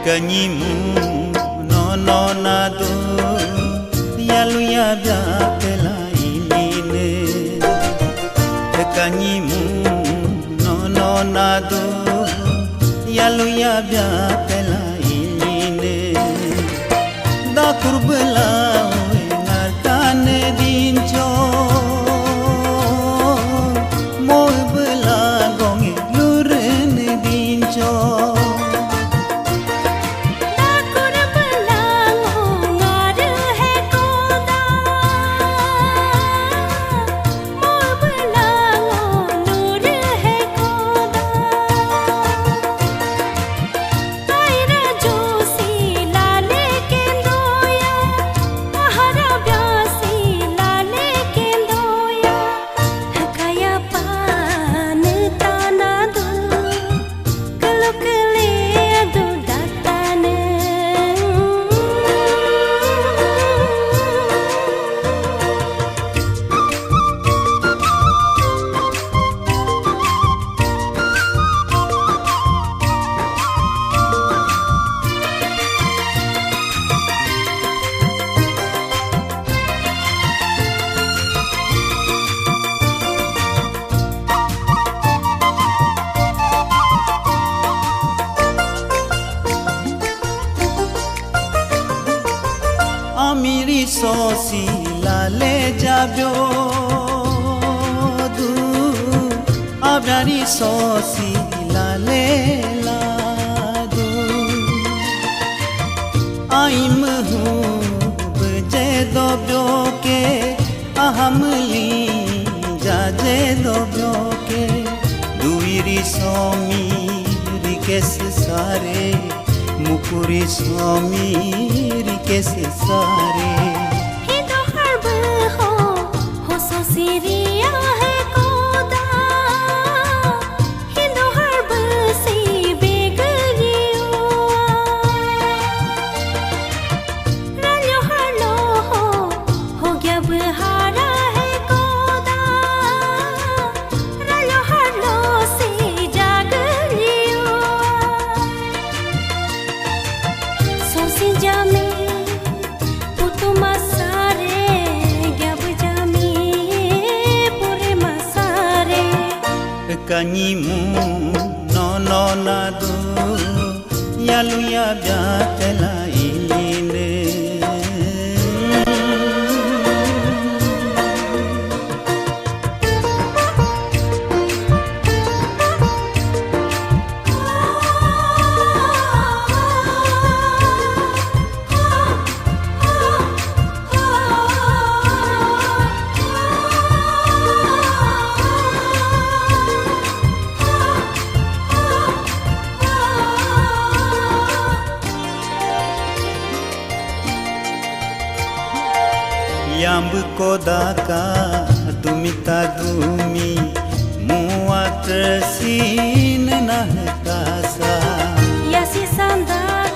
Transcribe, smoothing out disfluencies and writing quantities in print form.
Kanyimu no nado yalu ya biakela iline. Kanyimu no nado yalu ya biakela iline. Da kurbela ngartane dincho moy bela gonge luren dincho. Amiri sosi lale jabyo du abrari sosi lale ladu aim hu bje dobyo ke ahamli jaje dobyo ke duiri somi rikes sare mukuri somi rikes sare Hindu herb हो सो Syria है कोदा Hindu herb से बेगरियो रलो हरलो हो गया बहारा है कोदा रलो हरलो से जागरियो सोसी जामे Kanyimu no nado yalu ya biakela iline. Yambu kodaka dumita dumi muat sin na kasa Yasi sanda